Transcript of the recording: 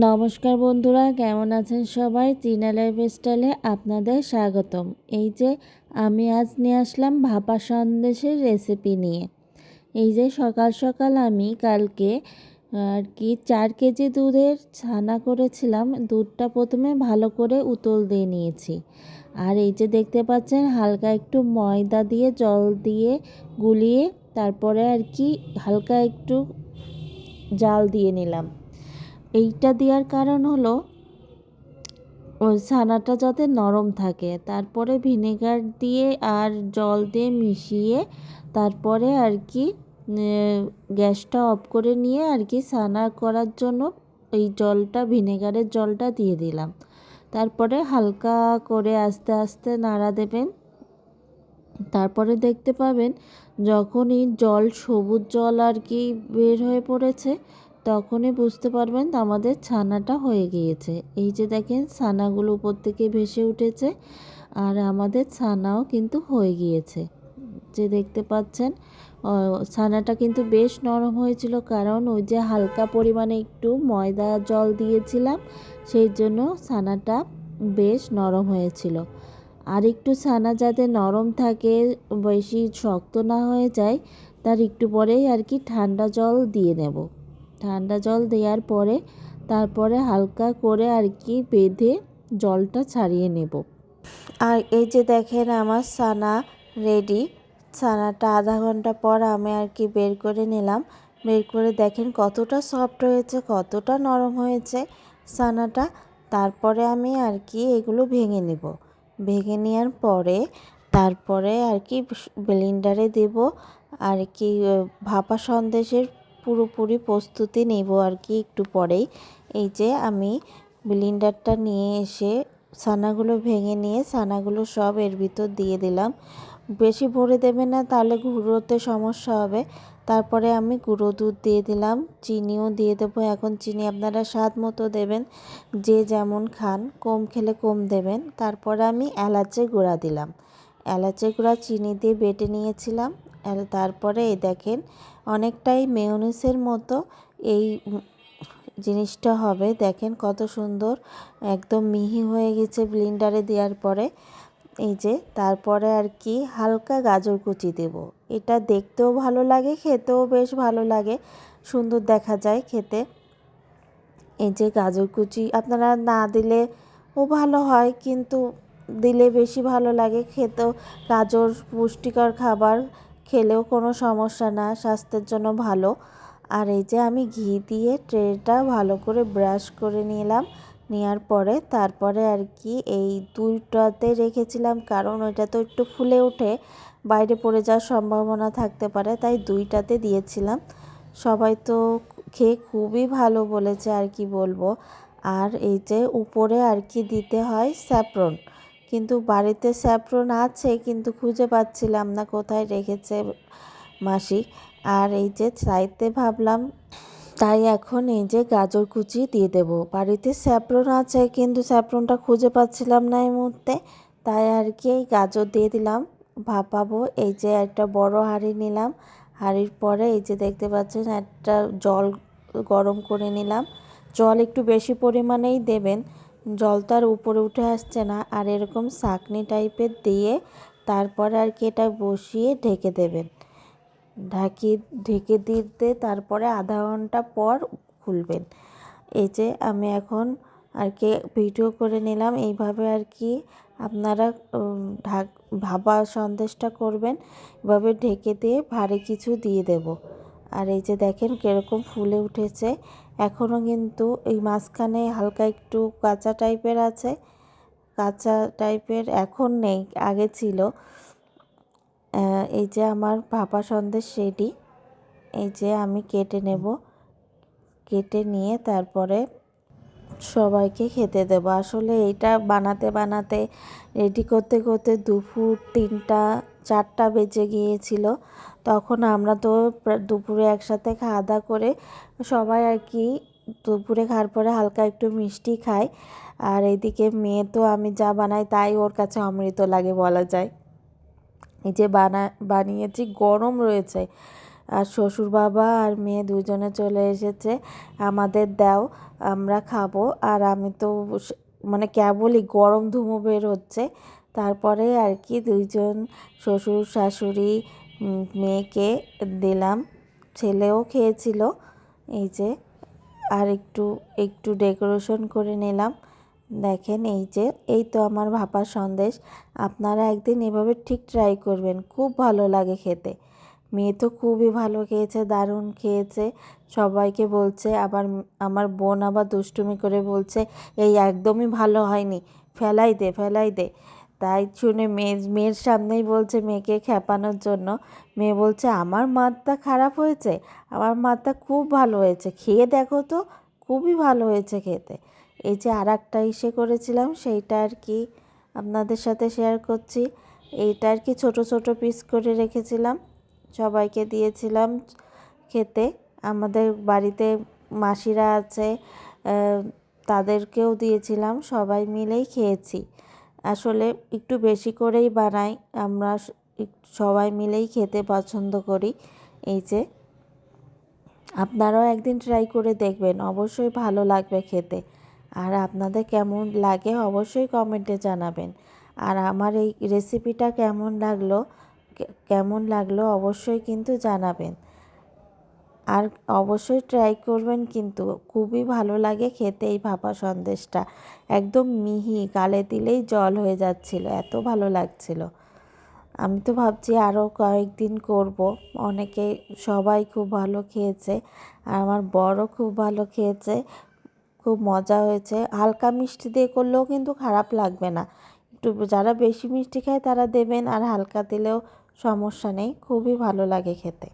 নমস্কার বন্ধুরা, কেমন আছেন সবাই? চীনা লাইফস্টাইলে আপনাদের স্বাগতম। এই যে আমি আজ নিয়ে আসলাম ভাপা সন্দেশের রেসিপি নিয়ে। এই যে সকাল সকাল আমি কালকে 4 কেজি দুধের ছানা করেছিলাম। দুধটা প্রথমে ভালো করে উতল দিয়ে নিয়েছি। আর এই যে দেখতে পাচ্ছেন হালকা একটু ময়দা দিয়ে জল দিয়ে গুলিয়ে তারপরে হালকা একটু জাল দিয়ে নিলাম। এইটা দেওয়ার কারণ হলো ওই ছানাটা যাতে নরম থাকে। তারপরে ভিনেগার দিয়ে আর জল দিয়ে মিশিয়ে তারপরে গ্যাসটা অফ করে নিয়ে ছানা করার জন্য এই ভিনেগারের জলটা দিয়ে দিলাম। তারপরে হালকা করে আস্তে আস্তে নাড়া দেবেন। তারপরে দেখতে পাবেন যখনই সবুজ জল বের হয়ে পড়েছে, তখনই বুঝতে পারবেন আমাদের ছানাটা হয়ে গিয়েছে। এই যে দেখেন ছানাগুলো উপর থেকে ভেসে উঠেছে আর আমাদের ছানাও কিন্তু হয়ে গিয়েছে। যে দেখতে পাচ্ছেন ছানাটা কিন্তু বেশ নরম হয়েছিল, কারণ ওই যে হালকা পরিমাণে একটু ময়দা জল দিয়েছিলাম, সেই জন্য ছানাটা বেশ নরম হয়েছিল। আর একটু ছানা যাতে নরম থাকে, বেশি শক্ত না হয়ে যায়, তার একটু পরেই ঠান্ডা জল দিয়ে নেব। ঠান্ডা জল দেওয়ার পরে তারপরে হালকা করে বেঁধে জলটা ছাড়িয়ে নেব। আর এই যে দেখেন আমার ছানা রেডি। ছানাটা আধা ঘন্টা পর আমি বের করে নিলাম। বের করে দেখেন কতটা সফট হয়েছে, কতটা নরম হয়েছে ছানাটা। তারপরে আমি এগুলো ভেঙে নেব। ভেঙে নেওয়ার পরে তারপরে ব্লেন্ডারে দেব। ভাপা সন্দেশের পুরোপুরি প্রস্তুতি নেব একটু পরেই। এই যে আমি ব্লেন্ডারটা নিয়ে এসে ছানাগুলো ভেঙে নিয়ে ছানাগুলো সব এর ভিতর দিয়ে দিলাম। বেশি ভরে দেবে না, তাহলে গুঁড়োতে সমস্যা হবে। তারপরে আমি গুঁড়ো দুধ দিয়ে দিলাম, চিনিও দিয়ে দেবো। এখন চিনি আপনারা স্বাদ মতো দেবেন, যে যেমন খান, কম খেলে কম দেবেন। তারপরে আমি এলাচের গুঁড়া দিলাম। এলাচের গুঁড়া চিনি দিয়ে বেটে নিয়েছিলাম। তারপরে এই দেখেন অনেকটাই মেয়োনিজের মতো এই জিনিসটা হবে। দেখেন কত সুন্দর একদম মিহি হয়ে গেছে ব্লেন্ডারে দেওয়ার পরে। এই যে তারপরে হালকা গাজর কুচি দেব। এটা দেখতেও ভালো লাগে, খেতেও বেশ ভালো লাগে, সুন্দর দেখা যায় খেতে। এই যে গাজর কুচি আপনারা না দিলে ও ভালো হয়, কিন্তু দিলে বেশি ভালো লাগে খেতেও। গাজর পুষ্টিকর খাবার, খেলেও কোনো সমস্যা না, স্বাস্থ্যের জন্য ভালো। আর এই যে আমি ঘি দিয়ে ট্রেটা ভালো করে ব্রাশ করে নিলাম। নেওয়ার পরে তারপরে এই দুইটাতে রেখেছিলাম, কারণ ওইটা তো একটু ফুলে উঠে বাইরে পড়ে যাওয়ার সম্ভাবনা থাকতে পারে, তাই দুইটাতে দিয়েছিলাম। সবাই তো খেয়ে খুবই ভালো বলেছে, বলবো। আর এই যে উপরে দিতে হয় স্যাফরন, কিন্তু বাড়িতে স্যাফরন আছে, কিন্তু খুঁজে পাচ্ছিলাম না কোথায় রেখেছে মাসি। আর এই যে চাইতে ভাবলাম, তাই এখন এই যে গাজর কুচি দিয়ে দেব। বাড়িতে স্যাফরন আছে, কিন্তু স্যাফরনটা খুঁজে পাচ্ছিলাম না এই মুহূর্তে, তাই এই গাজর দিয়ে দিলাম। ভাপাবো। এই যে একটা বড় হাঁড়ি নিলাম। হাঁড়ির পরে এই যে দেখতে পাচ্ছেন একটা জল গরম করে নিলাম। জল একটু বেশি পরিমাণেই দেবেন, জল তার উপরে উঠে আসছে না। আর এরকম ছাঁকনি টাইপের দিয়ে তারপরে এটা বসিয়ে ঢেকে দেবেন। ঢেকে দিতে তারপরে আধা ঘন্টা পর খুলবেন। এই যে আমি এখন ভিডিও করে নিলাম। এইভাবে আপনারা ভাপা সন্দেশটা করবেন। এভাবে ঢেকে দিয়ে ভারী কিছু দিয়ে দেব। আর এই যে দেখেন কীরকম ফুলে উঠেছে। এখনও কিন্তু এই মাঝখানে হালকা একটু কাঁচা টাইপের আছে, কাঁচা টাইপের এখন নেই, আগে ছিল। এই যে আমার ভাপা সন্দেশ রেডি। এই যে আমি কেটে নেব, কেটে নিয়ে তারপরে সবাইকে খেতে দেবো। আসলে এটা বানাতে বানাতে রেডি করতে করতে দুপুর 3টা 4টা বেজে গিয়েছিল। তখন আমরা তো দুপুরে একসাথে খাওয়া দাওয়া করে সবাই দুপুরে খাওয়ার পরে হালকা একটু মিষ্টি খাই। আর এইদিকে মেয়ে তো আমি যা বানাই তাই ওর কাছে অমৃত লাগে বলা যায়। এই যে বানিয়েছি, গরম রয়েছে, আর শ্বশুর বাবা আর মেয়ে দুজনে চলে এসেছে, আমাদের দাও আমরা খাবো। আর আমি তো মানে কেবলই গরম ধুমো বের হচ্ছে। তারপরে আর কি দুইজন শ্বশুর শাশুড়ি মেয়েকে দিলাম, ছেলেও খেয়েছিল। এই যে আর একটু একটু ডেকোরেশন করে নিলাম। দেখেন এই তো আমার ভাপা সন্দেশ। আপনারা একদিন এভাবে ঠিক ট্রাই করবেন, খুব ভালো লাগে খেতে। মেয়ে তো খুবই ভালো খেয়েছে, দারুণ খেয়েছে, সবাইকে বলছে। আবার আমার বোন আবার দুষ্টুমি করে বলছে এই একদমই ভালো হয়নি, ফেলাই দে ফেলাই দে। তাই শুনে মেয়ের সামনেই বলছে, মেয়েকে খেপানোর জন্য। মেয়ে বলছে আমার মাতটা খারাপ হয়েছে, আমার মাতটা খুব ভালো হয়েছে, খেয়ে দেখো তো, খুবই ভালো হয়েছে খেতে। এই যে আর একটা ইসে করেছিলাম, সেইটা আর কি আপনাদের সাথে শেয়ার করছি। এইটা আর কি ছোট ছোট পিস করে রেখেছিলাম, সবাইকে দিয়েছিলাম খেতে। আমাদের বাড়িতে মাসিরা আছে, তাদেরকেও দিয়েছিলাম, সবাই মিলেই খেয়েছি। আসলে একটু বেশি করেই বানাই, আমরা সবাই মিলেই খেতে পছন্দ করি। এই যে আপনারাও একদিন ট্রাই করে দেখবেন, অবশ্যই ভালো লাগবে খেতে। আর আপনাদের কেমন লাগে অবশ্যই কমেন্টে জানাবেন। আর আমার এই রেসিপিটা কেমন লাগলো অবশ্যই কিন্তু জানাবেন। আর অবশ্যই ট্রাই করবেন, কিন্তু খুবই ভালো লাগে খেতে এই ভাপা সন্দেশটা। একদম মিহি, গালে দিলেই জল হয়ে যাচ্ছিল, এত ভালো লাগছিল। আমি তো ভাবছি আরও কয়েকদিন করব। সবাই খুব ভালো খেয়েছে, আর আমার বরও খুব ভালো খেয়েছে, খুব মজা হয়েছে। হালকা মিষ্টি দিয়ে করলেও কিন্তু খারাপ লাগবে না। একটু যারা বেশি মিষ্টি খায় তারা দেবেন, আর হালকা দিলেও সমস্যা নেই, খুবই ভালো লাগে খেতে।